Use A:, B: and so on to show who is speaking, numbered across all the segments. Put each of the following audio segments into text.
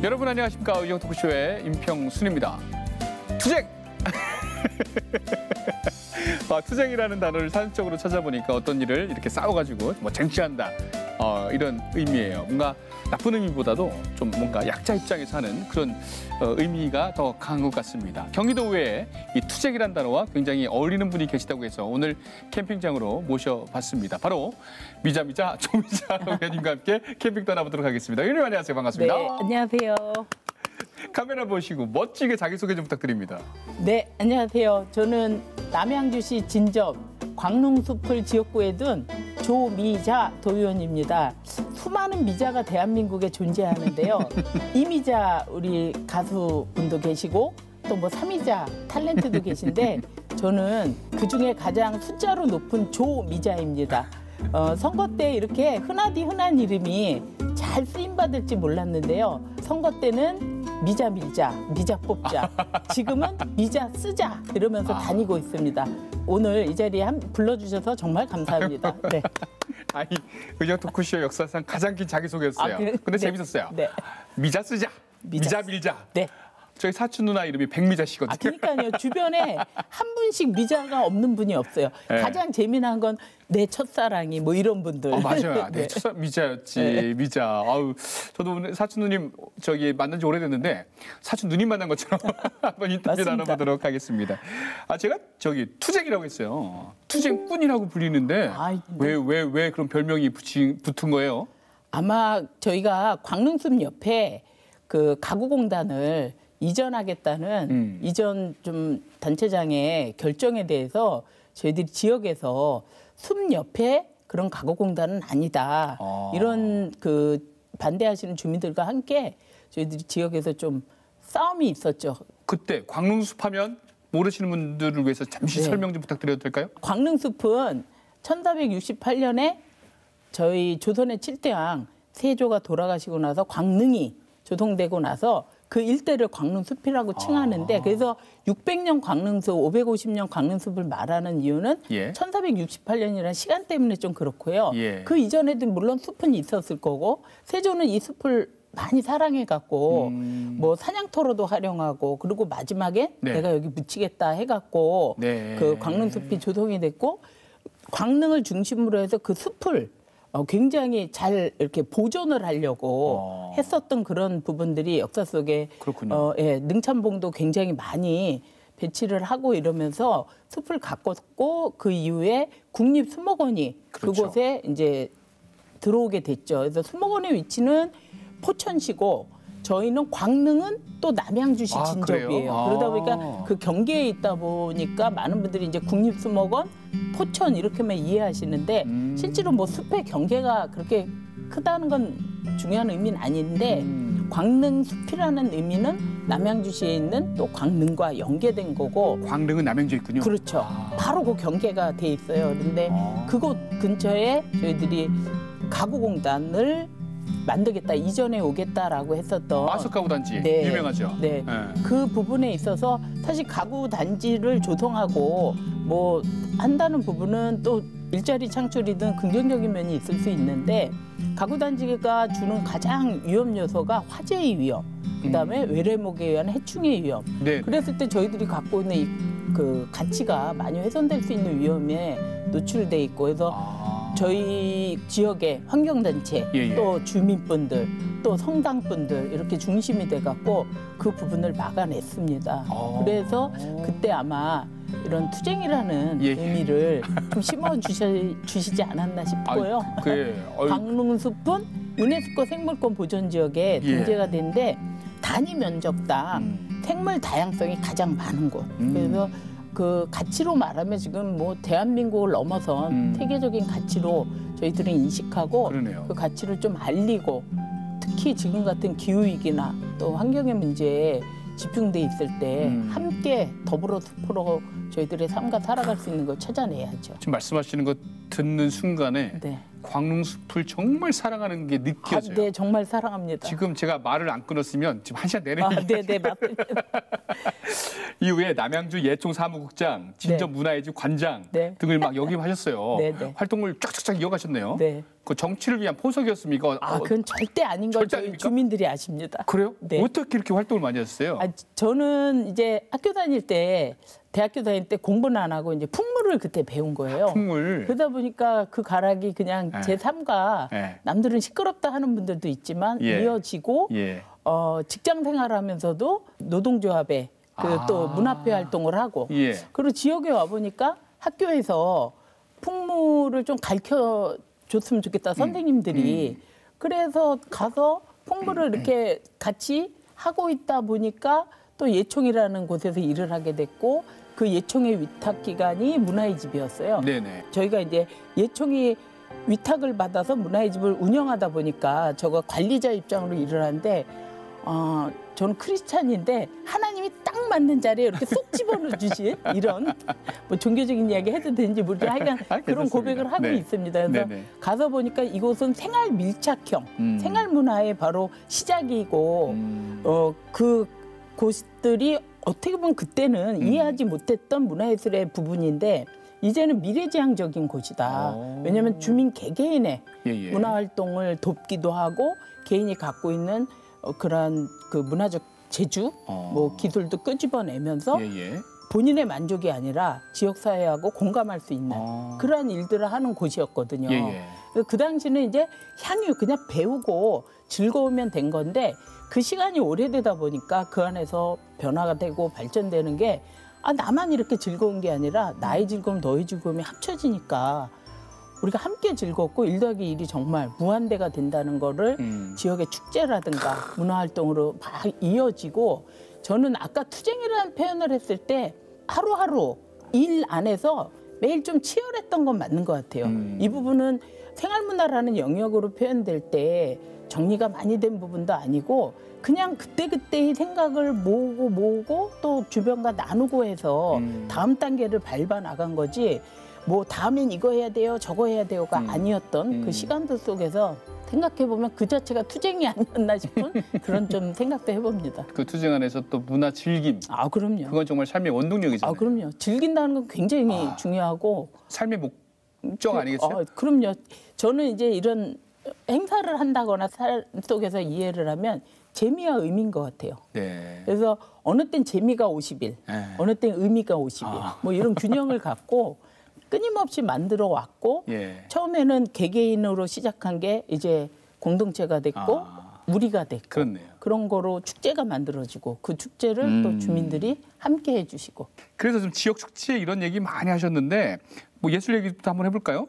A: 여러분 안녕하십니까. 의정 토크쇼의 임평순입니다. 투쟁! 투쟁이라는 단어를 사전적으로 찾아보니까 어떤 일을 이렇게 싸워가지고 뭐 쟁취한다. 이런 의미예요. 뭔가 나쁜 의미보다도 좀 뭔가 약자 입장에서 하는 그런 의미가 더 강한 것 같습니다. 경기도 외에 이 투쟁이라는 단어와 굉장히 어울리는 분이 계시다고 해서 오늘 캠핑장으로 모셔봤습니다. 바로 미자미자 조미자 의원님과 함께 캠핑 떠나보도록 하겠습니다. 의원님 안녕하세요. 반갑습니다.
B: 네, 안녕하세요.
A: 카메라 보시고 멋지게 자기소개 좀 부탁드립니다.
B: 네, 안녕하세요. 저는 남양주시 진접 광릉숲을 지역구에 둔 조미자 도의원입니다. 수많은 미자가 대한민국에 존재하는데요. 이미자 우리 가수분도 계시고 또 뭐 삼미자 탤런트도 계신데 저는 그중에 가장 숫자로 높은 조미자입니다. 선거 때 이렇게 흔하디 흔한 이름이 잘 쓰임받을지 몰랐는데요. 선거 때는 미자 밀자, 미자 뽑자, 지금은 미자 쓰자 이러면서 다니고 있습니다. 오늘 이 자리에 불러주셔서 정말 감사합니다. 네.
A: 아니, 의정 토크쇼 역사상 가장 긴 자기소개였어요. 근데
B: 네.
A: 재밌었어요.
B: 네.
A: 미자 쓰자, 미자 밀자.
B: 네.
A: 저희 사촌 누나 이름이 백미자 씨거든요.
B: 그러니까요. 주변에 한 분씩 미자가 없는 분이 없어요.
A: 네.
B: 가장 재미난 건 내 첫사랑이 뭐 이런 분들.
A: 맞아요.
B: 네.
A: 내 첫사랑 미자였지.
B: 네.
A: 미자. 아우, 저도 오늘 사촌 누님 만난 지 오래됐는데 사촌 누님 만난 것처럼 한번 인터뷰
B: 맞습니다.
A: 나눠보도록 하겠습니다. 제가 투쟁이라고 했어요. 투쟁꾼이라고 불리는데 왜 그런 별명이 붙은 거예요?
B: 아마 저희가 광릉숲 옆에 그 가구공단을 이전하겠다는 이전 좀 단체장의 결정에 대해서 저희들이 지역에서 숲 옆에 그런 가구공단은 아니다. 이런 그 반대하시는 주민들과 함께 저희들이 지역에서 좀 싸움이 있었죠.
A: 그때 광릉숲 하면 모르시는 분들을 위해서 잠시 설명 좀 부탁드려도 될까요?
B: 광릉숲은 1468년에 저희 조선의 7대왕 세조가 돌아가시고 나서 광릉이 조성되고 나서 그 일대를 광릉숲이라고 칭하는데 그래서 600년 광릉숲, 550년 광릉숲을 말하는 이유는 1468년이라는 시간 때문에 좀 그렇고요. 그 이전에도 물론 숲은 있었을 거고 세조는 이 숲을 많이 사랑해갖고 뭐 사냥터로도 활용하고 그리고 마지막에 내가 여기 묻히겠다 해갖고 그 광릉숲이 조성이 됐고 광릉을 중심으로 해서 그 숲을 굉장히 잘 이렇게 보존을 하려고 했었던 그런 부분들이 역사 속에 능참봉도 굉장히 많이 배치를 하고 이러면서 숲을 가꿨고 그 이후에 국립수목원이 그곳에 이제 들어오게 됐죠. 그래서 수목원의 위치는 포천시고 저희는 광릉은 또 남양주시 진접이에요. 그러다 보니까 그 경계에 있다 보니까 많은 분들이 이제 국립수목원, 포천 이렇게만 이해하시는데 실제로 뭐 숲의 경계가 그렇게 크다는 건 중요한 의미는 아닌데 광릉숲이라는 의미는 남양주시에 있는 또 광릉과 연계된 거고
A: 광릉은 남양주에 있군요.
B: 그렇죠. 바로 그 경계가 돼 있어요. 그런데 그곳 근처에 저희들이 가구공단을 만들겠다, 이전에 오겠다라고 했었던
A: 마석가구단지 유명하죠.
B: 그 부분에 있어서 사실 가구단지를 조성하고 뭐 한다는 부분은 또 일자리 창출이든 긍정적인 면이 있을 수 있는데 가구단지가 주는 가장 위험 요소가 화재의 위험, 그다음에 외래목에 의한 해충의 위험. 그랬을 때 저희들이 갖고 있는 그 가치가 많이 훼손될 수 있는 위험에 노출돼 있고 그래서 저희 지역의 환경단체, 또 주민분들, 또 성당분들 이렇게 중심이 돼갖고 그 부분을 막아냈습니다. 그래서 그때 아마 이런 투쟁이라는 의미를 좀 심어주시지 않았나 싶고요. 광릉숲은 유네스코 생물권 보존지역에 등재가 된데 단위 면적당 생물 다양성이 가장 많은 곳. 그래서 그 가치로 말하면 지금 뭐 대한민국을 넘어선 세계적인 가치로 저희들은 인식하고 그 가치를 좀 알리고 특히 지금 같은 기후위기나 또 환경의 문제에 집중돼 있을 때 함께 더불어 숲으로 저희들의 삶과 살아갈 수 있는 걸 찾아내야죠.
A: 지금 말씀하시는 거 듣는 순간에 광릉숲을 정말 사랑하는 게 느껴져요.
B: 네, 정말 사랑합니다.
A: 지금 제가 말을 안 끊었으면 지금 1시간 내내
B: 네네, 맞습니다.
A: 이후에 남양주 예총 사무국장, 진전 문화예지 관장
B: 네.
A: 등을 막 역임하셨어요.
B: 네, 네.
A: 활동을 쫙쫙쫙 이어가셨네요.
B: 네.
A: 그 정치를 위한 포석이었습니까?
B: 그건 절대 아닌 걸
A: 절대
B: 저희
A: 아닙니까?
B: 주민들이 아십니다.
A: 그래요?
B: 네.
A: 어떻게 이렇게 활동을 많이 하셨어요?
B: 저는 이제 학교 다닐 때, 대학교 다닐 때 공부는 안 하고 이제 풍물을 그때 배운 거예요.
A: 풍물.
B: 그러다 보니까 그 가락이 그냥 제 삶과 남들은 시끄럽다 하는 분들도 있지만 이어지고 직장 생활하면서도 노동조합에 또 문화회 활동을 하고 그리고 지역에 와 보니까 학교에서 풍물을 좀 가르쳐 줬으면 좋겠다 선생님들이 그래서 가서 풍물을 이렇게 같이 하고 있다 보니까 또 예총이라는 곳에서 일을 하게 됐고 그 예총의 위탁 기관이 문화의 집이었어요.
A: 네네.
B: 저희가 이제 예총이 위탁을 받아서 문화의 집을 운영하다 보니까 저거 관리자 입장으로 일을 하는데 저는 크리스찬인데 하나님이 딱 맞는 자리에 이렇게 쏙 집어넣어 주신 이런 뭐 종교적인 이야기 해도 되는지 모르겠는데 하여간 그런 고백을 하고 있습니다. 그래서 가서 보니까 이곳은 생활 밀착형 생활 문화의 바로 시작이고 그 곳들이 어떻게 보면 그때는 이해하지 못했던 문화예술의 부분인데 이제는 미래지향적인 곳이다. 왜냐하면 주민 개개인의 문화활동을 돕기도 하고 개인이 갖고 있는 그러한 그 문화적 재주, 뭐 기술도 끄집어내면서 본인의 만족이 아니라 지역사회하고 공감할 수 있는 그러한 일들을 하는 곳이었거든요. 그 당시는 이제 향유 그냥 배우고 즐거우면 된 건데 그 시간이 오래되다 보니까 그 안에서 변화가 되고 발전되는 게 나만 이렇게 즐거운 게 아니라 나의 즐거움, 너의 즐거움이 합쳐지니까 우리가 함께 즐겁고 1+1이 정말 무한대가 된다는 거를 지역의 축제라든가 문화활동으로 막 이어지고 저는 아까 투쟁이라는 표현을 했을 때 하루하루 일 안에서 매일 좀 치열했던 건 맞는 것 같아요. 이 부분은 생활문화라는 영역으로 표현될 때 정리가 많이 된 부분도 아니고 그냥 그때그때의 생각을 모으고 또 주변과 나누고 해서 다음 단계를 밟아 나간 거지 뭐 다음엔 이거 해야 돼요 저거 해야 돼요가 아니었던 그 시간들 속에서 생각해보면 그 자체가 투쟁이 아니었나 싶은 그런 좀 생각도 해봅니다.
A: 그 투쟁 안에서 또 문화 즐김.
B: 그럼요.
A: 그건 정말 삶의 원동력이잖아요.
B: 그럼요. 즐긴다는 건 굉장히 중요하고.
A: 삶의 목적 아니겠어요?
B: 그럼요. 저는 이제 이런 행사를 한다거나 삶 속에서 이해를 하면 재미와 의미인 것 같아요. 그래서 어느 땐 재미가 50일, 어느 땐 의미가 50일, 뭐 이런 균형을 갖고 끊임없이 만들어 왔고 처음에는 개개인으로 시작한 게 이제 공동체가 됐고 무리가 됐고
A: 그렇네요.
B: 그런 거로 축제가 만들어지고 그 축제를 또 주민들이 함께 해주시고
A: 그래서 좀 지역 축제 이런 얘기 많이 하셨는데 뭐 예술 얘기부터 한번 해볼까요?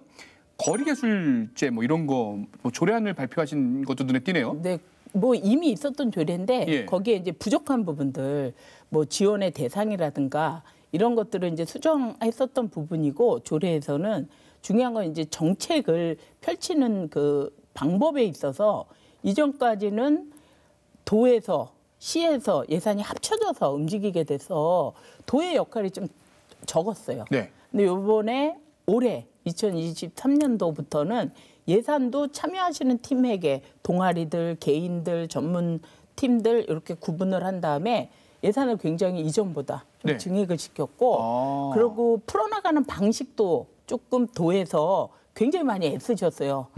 A: 거리예술제 뭐 이런 거 뭐 조례안을 발표하신 것도 눈에 띄네요.
B: 네. 뭐 이미 있었던 조례인데 거기에 이제 부족한 부분들 뭐 지원의 대상이라든가 이런 것들을 이제 수정했었던 부분이고 조례에서는 중요한 건 이제 정책을 펼치는 그 방법에 있어서 이전까지는 도에서 시에서 예산이 합쳐져서 움직이게 돼서 도의 역할이 좀 적었어요. 근데 이번에 올해 2023년도부터는 예산도 참여하시는 팀에게 동아리들, 개인들, 전문 팀들 이렇게 구분을 한 다음에 예산을 굉장히 이전보다 좀 증액을 시켰고 그리고 풀어나가는 방식도 조금 도에서 굉장히 많이 애쓰셨어요.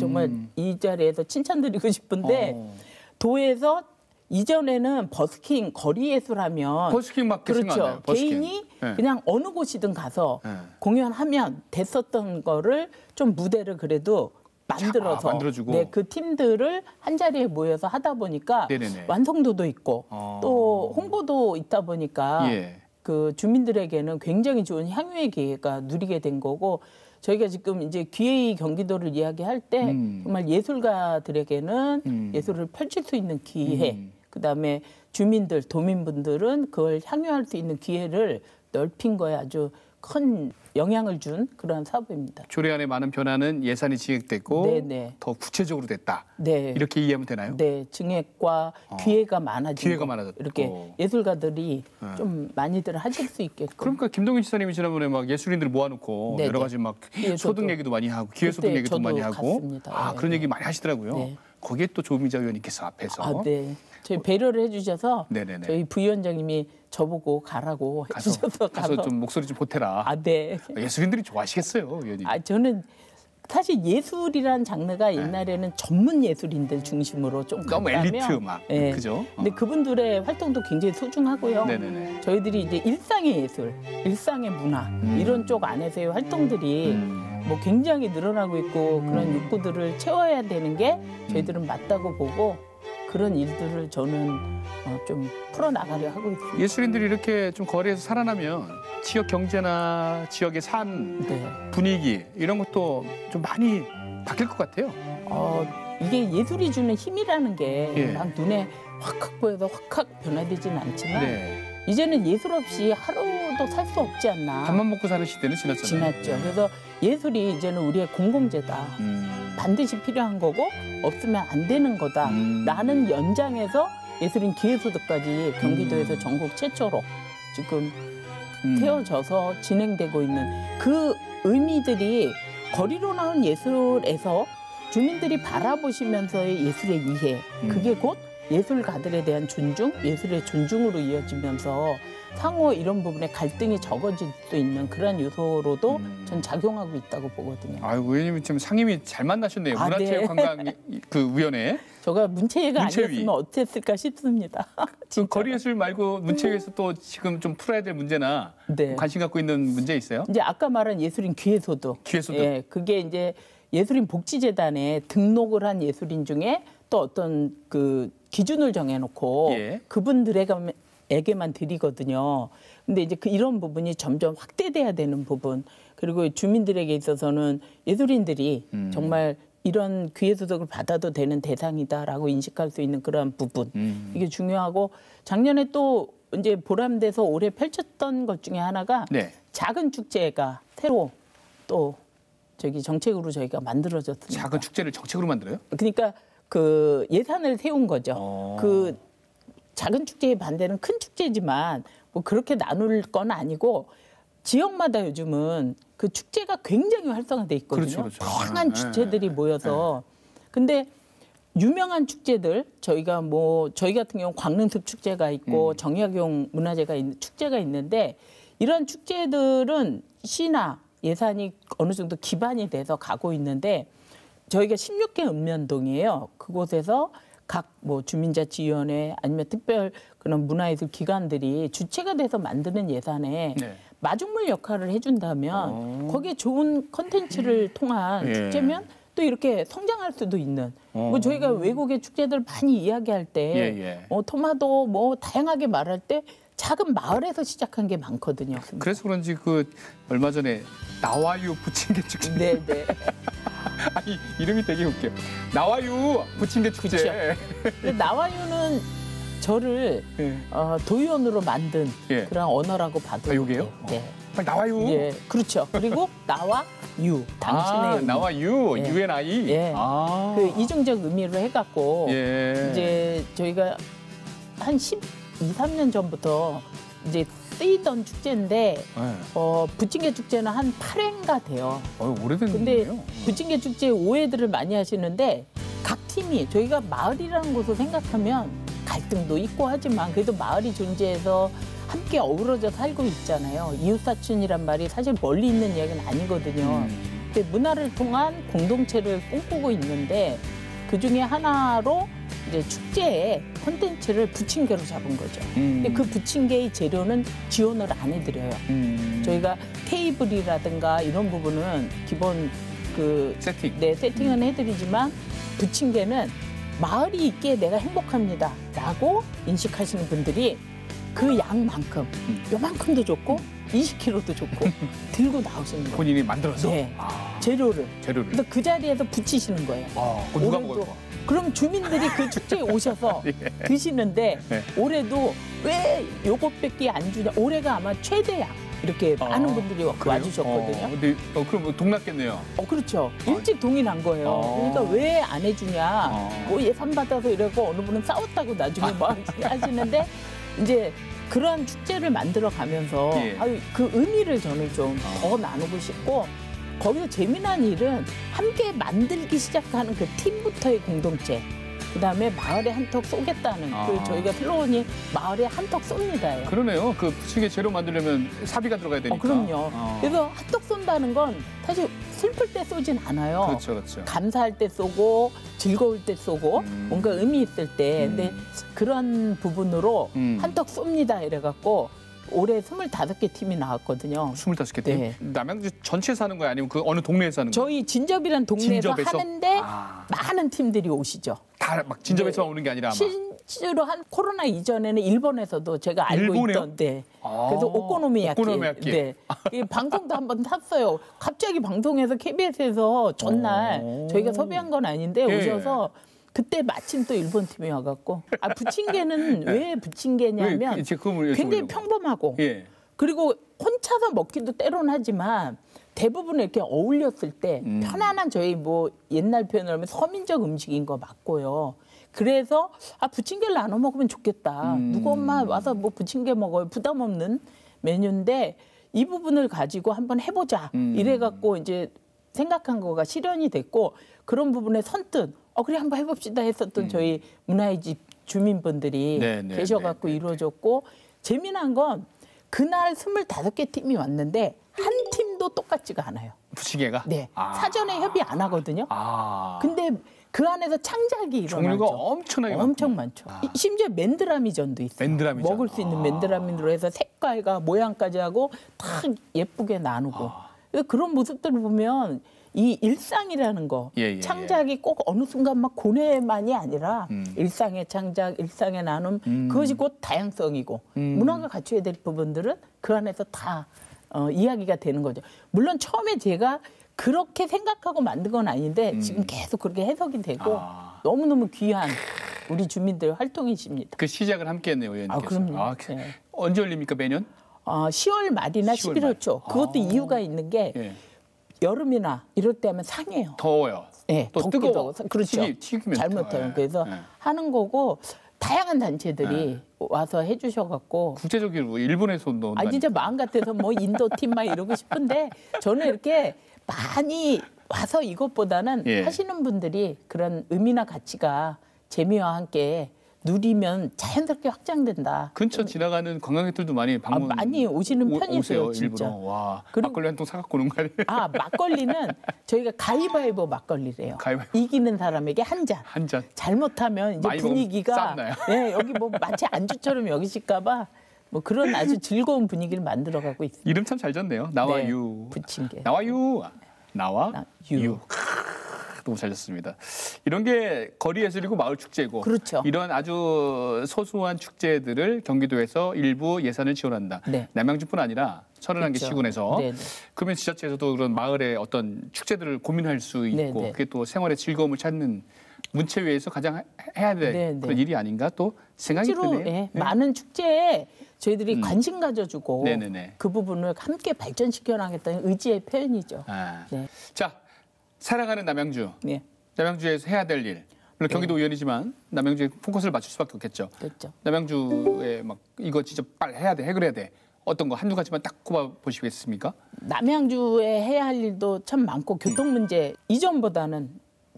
B: 정말 이 자리에서 칭찬드리고 싶은데 도에서 이전에는 버스킹, 거리 예술하면
A: 버스킹 막
B: 그렇죠. 개인이 그냥 어느 곳이든 가서 공연하면 됐었던 거를 좀 무대를 그래도 만들어서
A: 만들어주고.
B: 그 팀들을 한 자리에 모여서 하다 보니까 완성도도 있고 또 홍보도 있다 보니까 그 주민들에게는 굉장히 좋은 향유의 기회가 누리게 된 거고 저희가 지금 이제 기회의 경기도를 이야기할 때 정말 예술가들에게는 예술을 펼칠 수 있는 기회 그다음에 주민들, 도민분들은 그걸 향유할 수 있는 기회를 넓힌 거에 아주 큰 영향을 준 그러한 사업입니다.
A: 조례안의 많은 변화는 예산이 증액됐고 더 구체적으로 됐다. 이렇게 이해하면 되나요?
B: 네, 증액과 기회가 많아지고
A: 기회가 많아졌고
B: 이렇게 예술가들이 좀 많이들 하실 수 있게끔.
A: 그러니까 김동인 지사님이 지난번에 막 예술인들 모아놓고 여러 가지 막 소득 얘기도 많이 하고 기회 소득 얘기도 많이 하고
B: 갔습니다.
A: 그런 얘기 많이 하시더라고요. 거기에 또 조미자 의원님께서 앞에서
B: 아, 네. 저희 배려를 해주셔서
A: 네네네.
B: 저희 부위원장님이 저보고 가라고 해주셔서
A: 가서 좀 목소리 좀 보태라.
B: 아, 네.
A: 예술인들이 좋아하시겠어요, 의원님.
B: 아, 저는 사실 예술이란 장르가 옛날에는 전문 예술인들 중심으로 좀
A: 너무
B: 갔다면,
A: 엘리트 막
B: 네.
A: 그죠?
B: 근데 그분들의 활동도 굉장히 소중하고요.
A: 네네네.
B: 저희들이 이제 일상의 예술, 일상의 문화 이런 쪽 안에서의 활동들이 뭐 굉장히 늘어나고 있고 그런 욕구들을 채워야 되는 게 저희들은 맞다고 보고 그런 일들을 저는 좀 풀어나가려 하고 있습니다.
A: 예술인들이 이렇게 좀 거리에서 살아나면 지역 경제나 지역의 삶
B: 네.
A: 분위기 이런 것도 좀 많이 바뀔 것 같아요.
B: 이게 예술이 주는 힘이라는 게
A: 예.
B: 막 눈에 확확 보여서 확확 변화되지는 않지만
A: 네.
B: 이제는 예술 없이 하루도 살 수 없지 않나.
A: 밥만 먹고 사는 시대는 지났잖아요.
B: 지났죠. 그래서 예술이 이제는 우리의 공공재다. 반드시 필요한 거고 없으면 안 되는 거다라는 연장에서 예술인 기회소득까지 경기도에서 전국 최초로 지금 세워져서 진행되고 있는 그 의미들이 거리로 나온 예술에서 주민들이 바라보시면서의 예술의 이해 그게 곧 예술가들에 대한 존중, 예술의 존중으로 이어지면서 상호 이런 부분에 갈등이 적어질 수 있는 그런 요소로도 전 작용하고 있다고 보거든요.
A: 아이고, 의원님이 지금 상임위 잘 만나셨네요.
B: 아,
A: 문화체육관광 그 위원회.
B: 제가 문체위가
A: 문체위.
B: 아니었으면 어땠을까 싶습니다.
A: 그 거리예술 말고 문체위에서 또 지금 좀 풀어야 될 문제나
B: 네.
A: 관심 갖고 있는 문제 있어요?
B: 이제 아까 말한 예술인 기회소득.
A: 기회소득.
B: 예, 그게 이제 예술인 복지재단에 등록을 한 예술인 중에 또 어떤 그 기준을 정해놓고
A: 예.
B: 그분들에게만 드리거든요. 근데 이제 이런 부분이 점점 확대돼야 되는 부분 그리고 주민들에게 있어서는 예술인들이 정말 이런 기회소득을 받아도 되는 대상이다라고 인식할 수 있는 그러한 부분 이게 중요하고 작년에 또 이제 보람돼서 올해 펼쳤던 것 중에 하나가
A: 네.
B: 작은 축제가 새로 또 저기 정책으로 저희가 만들어졌습니다.
A: 작은 축제를 정책으로 만들어요?
B: 그러니까 그 예산을 세운 거죠. 그 작은 축제에 반대는 큰 축제지만 뭐 그렇게 나눌 건 아니고 지역마다 요즘은 그 축제가 굉장히 활성화돼 있거든요.
A: 그렇죠.
B: 다양한 주체들이 모여서 근데 유명한 축제들 저희가 뭐 저희 같은 경우 광릉숲 축제가 있고 정약용 문화재가 있는 축제가 있는데 이런 축제들은 시나 예산이 어느 정도 기반이 돼서 가고 있는데 저희가 16개 읍면동이에요. 그곳에서 각 뭐 주민자치위원회 아니면 특별 그런 문화예술 기관들이 주체가 돼서 만드는 예산에
A: 네.
B: 마중물 역할을 해준다면 거기에 좋은 컨텐츠를 통한
A: 예.
B: 축제면 또 이렇게 성장할 수도 있는 뭐 저희가 외국의 축제들 많이 이야기할 때
A: 예.
B: 토마도 뭐 다양하게 말할 때 작은 마을에서 시작한 게 많거든요.
A: 그래서 그런지 그 얼마 전에 나와유 부침개 축제.
B: 네네.
A: 아니 이름이 되게 웃겨. 나와유 부침개 축제.
B: 그쵸. 근데 나와유는 저를
A: 예.
B: 도의원으로 만든
A: 예.
B: 그런 언어라고 봐도
A: 아, 요게요?
B: 돼요. 네.
A: 빨리 나와유.
B: 예, 그렇죠. 그리고 나와 유, 당신의 의미.
A: 나와유,
B: 예.
A: UNI.
B: 예.
A: 아.
B: 그 이중적 의미로 해갖고
A: 예.
B: 이제 저희가 한 12, 13년 전부터 이제 쓰이던 축제인데
A: 예.
B: 부침개 축제는 한 8회인가 돼요.
A: 오래된
B: 근데
A: 거예요.
B: 부침개 축제 오해들을 많이 하시는데 각 팀이 저희가 마을이라는 곳을 생각하면 갈등도 있고 하지만 그래도 마을이 존재해서 함께 어우러져 살고 있잖아요. 이웃사촌이란 말이 사실 멀리 있는 이야기는 아니거든요. 근데 문화를 통한 공동체를 꿈꾸고 있는데 그중에 하나로 이제 축제에 콘텐츠를 부침개로 잡은 거죠. 근데 그 부침개의 재료는 지원을 안 해드려요. 저희가 테이블이라든가 이런 부분은 기본 그
A: 세팅.
B: 네, 세팅은 해드리지만 부침개는 마을이 있기에 내가 행복합니다라고 인식하시는 분들이 그 양만큼 요만큼도 좋고 20kg도 좋고 들고 나오시는 거예요.
A: 본인이 만들어서.
B: 네, 재료를.
A: 재료를.
B: 그래서 그 자리에서 붙이시는 거예요.
A: 그거 누가
B: 올해도
A: 먹어요?
B: 그럼 주민들이 그 축제에 오셔서 드시는데
A: 네.
B: 올해도 왜 요것밖에 안 주냐. 올해가 아마 최대야. 이렇게 많은 분들이 와주셨거든요.
A: 근데 그럼 뭐 동났겠네요.
B: 그렇죠. 일찍 동의난 거예요. 그러니까 왜 안 해주냐. 뭐 예산 받아서 이러고 어느 분은 싸웠다고 나중에 뭐 하시는데 이제 그런 축제를 만들어 가면서
A: 예.
B: 그 의미를 저는 좀 더 나누고 싶고 거기서 재미난 일은 함께 만들기 시작하는 그 팀부터의 공동체. 그다음에 마을에 한턱 쏘겠다는 그 저희가 슬로건이 마을에 한턱 쏩니다예요.
A: 그러네요. 그 부침개 재료 만들려면 사비가 들어가야 되니까.
B: 그럼요. 그래서 한턱 쏜다는 건 사실 슬플 때 쏘진 않아요.
A: 그렇죠, 그렇죠.
B: 감사할 때 쏘고 즐거울 때 쏘고 뭔가 의미 있을 때. 근데 그런 부분으로 한턱 쏩니다 이래갖고 올해 25개 팀이 나왔거든요.
A: 25개 팀?
B: 네.
A: 남양주 전체에 사는 거예요? 아니면 그 어느 동네에 사는 거예요?
B: 저희 진접이란 동네에서
A: 진접에서?
B: 하는데 많은 팀들이 오시죠.
A: 다 막 진접에서
B: 네.
A: 오는 게 아니라 아마.
B: 실제로 한 코로나 이전에는 일본에서도 제가 알고
A: 일본에요?
B: 있던데. 그래서 오코노미야키.
A: 오코노미야키.
B: 네. 이 방송도 한번 탔어요. 갑자기 방송에서 KBS에서 전날 저희가 섭외한 건 아닌데
A: 예.
B: 오셔서 그때 마침 또 일본 팀이 와갖고 부침개는 왜 부침개냐면
A: 왜, 그걸
B: 굉장히
A: 여쭤보려고.
B: 평범하고
A: 예.
B: 그리고 혼자서 먹기도 때론 하지만 대부분 이렇게 어울렸을 때 편안한 저희 뭐 옛날 표현으로 하면 서민적 음식인 거 맞고요. 그래서 부침개를 나눠 먹으면 좋겠다. 누구 엄마 와서 뭐 부침개 먹어요. 부담 없는 메뉴인데 이 부분을 가지고 한번 해보자. 이래갖고 이제 생각한 거가 실현이 됐고 그런 부분에 선뜻 그래 한번 해봅시다 했었던 저희 문화의 집 주민분들이 계셔갖고 이루어졌고 재미난 건 그날 25개 팀이 왔는데 한 팀도 똑같지가 않아요.
A: 부침개가?
B: 네. 사전에 협의 안 하거든요. 근데 그 안에서 창작이 일어나죠.
A: 종류가 엄청나게
B: 엄청 많죠. 심지어 맨드라미전도 있어요.
A: 맨드라미전.
B: 먹을 수 있는 맨드라미로 해서 색깔과 모양까지 하고 다 예쁘게 나누고. 그래서 그런 모습들을 보면 이 일상이라는 거, 창작이 꼭 어느 순간 막 고뇌만이 아니라 일상의 창작, 일상의 나눔, 그것이 곧 다양성이고 문화가 갖춰야 될 부분들은 그 안에서 다 이야기가 되는 거죠. 물론 처음에 제가 그렇게 생각하고 만든 건 아닌데 지금 계속 그렇게 해석이 되고 너무너무 귀한 우리 주민들 활동이십니다.
A: 그 시작을 함께 했네요, 의원님께서.
B: 그럼요.
A: 네. 언제 열립니까, 매년?
B: 10월 말이나
A: 10월
B: 11월 초. 그것도 이유가 있는 게 여름이나 이럴 때 하면 상해요.
A: 더워요.
B: 네,
A: 또 뜨거워.
B: 그렇죠.
A: 튀기면
B: 잘못하면. 그래서 하는 거고 다양한 단체들이 와서 해주셔갖고.
A: 국제적으로 일본에서도.
B: 진짜 마음 같아서 뭐 인도 팀만 이러고 싶은데 저는 이렇게 많이 와서 이것보다는 하시는 분들이 그런 의미나 가치가 재미와 함께 누리면 자연스럽게 확장된다.
A: 근처 지나가는 관광객들도 많이 방문
B: 많이 오시는 편이세요,
A: 오세요,
B: 진짜.
A: 일부러. 와, 막걸리 한 통 사갖고 오는 거 아니에요?
B: 막걸리는 저희가 가위바위보 막걸리래요.
A: 가위바위보.
B: 이기는 사람에게 한 잔.
A: 한 잔.
B: 잘못하면 이제 분위기가
A: 싸움나요?
B: 여기 뭐 마치 안주처럼 여기실까봐 뭐 그런 아주 즐거운 분위기를 만들어가고 있습니다.
A: 이름 참 잘 졌네요. 나와 유.
B: 부침개.
A: 나와 유. 나와
B: 유.
A: 유. 너무 잘 졌습니다. 이런 게 거리 예술이고 마을 축제고
B: 그렇죠.
A: 이런 아주 소소한 축제들을 경기도에서 일부 예산을 지원한다. 남양주뿐 아니라 31개 시군에서 그러면 지자체에서도 그런 마을의 어떤 축제들을 고민할 수 있고 그게 또 생활의 즐거움을 찾는 문체위에서 가장 해야 될 그런 일이 아닌가 또 생각이 드네요.
B: 많은 축제에 저희들이 관심 가져주고
A: 네네네.
B: 그 부분을 함께 발전시켜 나가겠다는 의지의 표현이죠.
A: 자, 사랑하는 남양주. 남양주에서 해야 될 일. 물론 경기도 의원이지만 남양주에 포커스를 맞출 수밖에 없겠죠.
B: 그렇죠.
A: 남양주에 막 이거 진짜 빨리 해야 돼, 해결해야 돼. 어떤 거 한두 가지만 딱 꼽아 보시겠습니까?
B: 남양주에 해야 할 일도 참 많고 교통 문제 이전보다는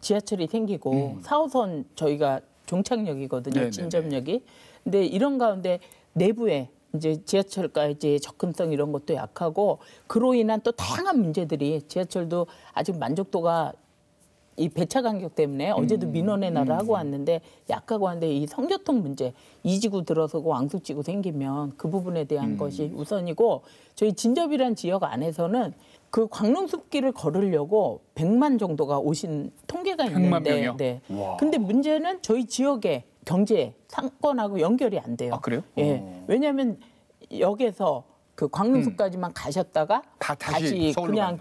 B: 지하철이 생기고 4호선 저희가 종착역이거든요. 진접역이. 근데 이런 가운데 내부에 이제 지하철까지 접근성 이런 것도 약하고 그로 인한 또 다양한 문제들이 지하철도 아직 만족도가 이 배차 간격 때문에 어제도 민원의 날을 하고 왔는데 약하고 한데 이 성교통 문제 이지구 들어서고 왕숙지구 생기면 그 부분에 대한 것이 우선이고 저희 진접이란 지역 안에서는 그 광릉숲길을 걸으려고 100만 정도가 오신 통계가
A: 100만
B: 있는데
A: 명이요?
B: 근데 문제는 저희 지역의 경제 상권하고 연결이 안 돼요.
A: 그래요?
B: 왜냐하면 역에서 그 광릉숲까지만 가셨다가 다시 그냥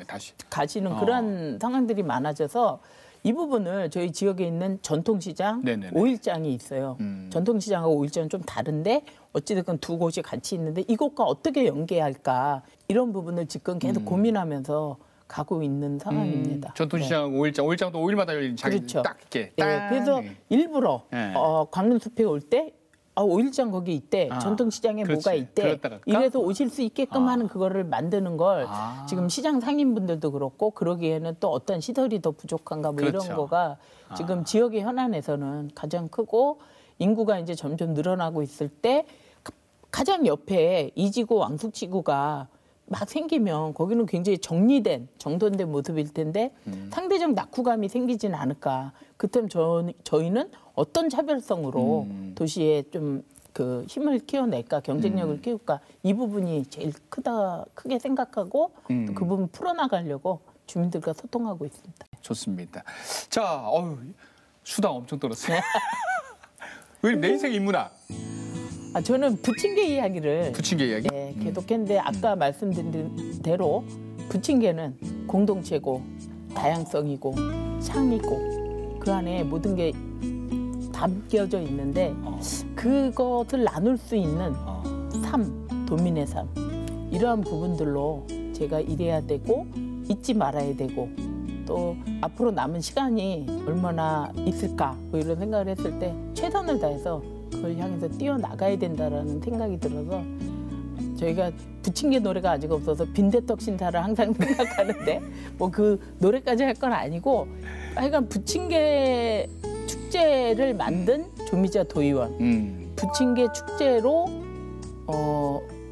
B: 가시는 그런 상황들이 많아져서 이 부분을 저희 지역에 있는 전통시장, 오일장이 있어요. 전통시장하고 오일장은 좀 다른데 어찌됐건 두 곳이 같이 있는데 이곳과 어떻게 연계할까 이런 부분을 지금 계속 고민하면서 가고 있는 상황입니다.
A: 전통시장, 오일장도 오일마다 열린 자기 딱 이렇게.
B: 그래서 일부러 광릉숲에 올 때 오일장 거기 있대. 전통시장에
A: 그렇지.
B: 뭐가 있대.
A: 그랬다 갈까?
B: 이래서 오실 수 있게끔 하는 그거를 만드는 걸
A: 아.
B: 지금 시장 상인분들도 그렇고 그러기에는 또 어떤 시설이 더 부족한가 뭐
A: 그렇죠.
B: 이런 거가 지금 지역의 현안에서는 가장 크고 인구가 이제 점점 늘어나고 있을 때 가장 옆에 이지구 왕숙지구가 막 생기면 거기는 굉장히 정리된 정돈된 모습일 텐데 상대적 낙후감이 생기진 않을까. 그때면 저희는 어떤 차별성으로 도시에 좀 그 힘을 키워낼까, 경쟁력을 키울까 이 부분이 제일 크게 생각하고 또 그 부분 풀어나가려고 주민들과 소통하고 있습니다.
A: 좋습니다. 자, 수다 엄청 떨었어요. 의원님 내 인생 인문학.
B: 저는 부침개 이야기를
A: 부침개 이야기?
B: 네, 계속했는데 아까 말씀드린 대로 부침개는 공동체고 다양성이고 창이고 그 안에 모든 게 담겨져 있는데 그것을 나눌 수 있는 삶, 도민의 삶 이러한 부분들로 제가 일해야 되고 잊지 말아야 되고 또 앞으로 남은 시간이 얼마나 있을까 뭐 이런 생각을 했을 때 최선을 다해서 그걸 향해서 뛰어나가야 된다라는 생각이 들어서 저희가 부침개 노래가 아직 없어서 빈대떡 신사를 항상 생각하는데 뭐 그 노래까지 할 건 아니고 하여간 부침개 축제를 만든 조미자 도의원 부침개 축제로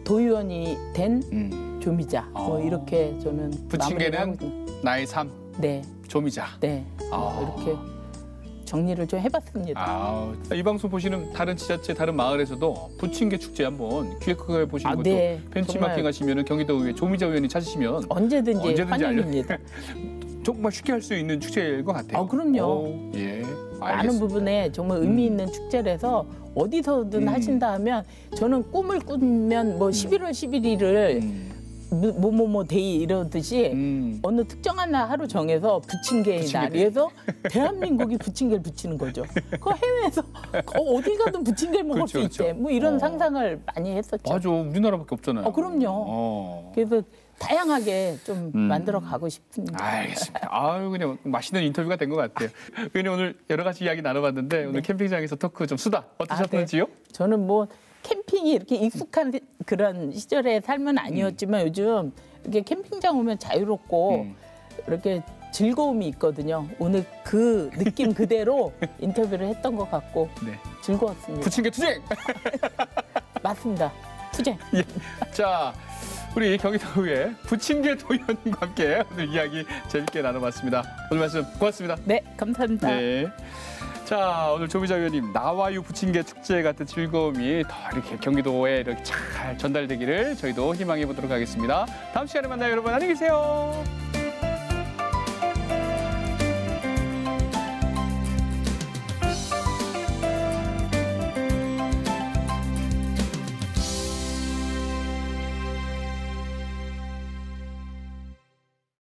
B: 도의원이 된 조미자 뭐 이렇게 저는
A: 부침개는 나의 삶
B: 네.
A: 조미자.
B: 네. 이렇게 정리를 좀 해봤습니다.
A: 이 방송 보시는 다른 지자체, 다른 마을에서도 부침개 축제 한번 기획해 보시는 것도
B: 네.
A: 벤치마킹 하시면 경기도의회 조미자 의원이 찾으시면
B: 언제든지 환영입니다.
A: 정말 쉽게 할 수 있는 축제일 것 같아요.
B: 그럼요.
A: 예,
B: 많은 부분에 정말 의미 있는 축제라서 어디서든 하신다 하면 저는 꿈을 꾸면 뭐 11월 11일을 뭐뭐뭐 데이 이러듯이 어느 특정한 날 하루 정해서 부침개의 날이어서 대한민국이 부침개를 붙이는 거죠. 그 해외에서 어디 가든 부침개를 먹을 수 있대. 뭐 이런 상상을 많이 했었죠.
A: 맞아, 우리나라밖에 없잖아요.
B: 그럼요. 그래서 다양하게 좀 만들어 가고 싶습니다.
A: 알겠습니다. 그냥 맛있는 인터뷰가 된 것 같아요. 의원님 오늘 여러 가지 이야기 나눠봤는데 오늘 캠핑장에서 토크 좀 수다 어떠셨는지요?
B: 네. 저는 뭐 캠핑이 이렇게 익숙한 그런 시절의 삶은 아니었지만 요즘 이렇게 캠핑장 오면 자유롭고 이렇게 즐거움이 있거든요. 오늘 그 느낌 그대로 인터뷰를 했던 것 같고 즐거웠습니다.
A: 부침개 투쟁!
B: 맞습니다. 투쟁.
A: 예. 자, 우리 경기도의회 부침개 도의원님과 함께 오늘 이야기 재밌게 나눠봤습니다. 오늘 말씀 고맙습니다.
B: 네, 감사합니다.
A: 네. 자, 오늘 조미자 의원님 나와요 부침개 축제 같은 즐거움이 더 이렇게 경기도에 이렇게 잘 전달되기를 저희도 희망해 보도록 하겠습니다. 다음 시간에 만나요, 여러분. 안녕히 계세요.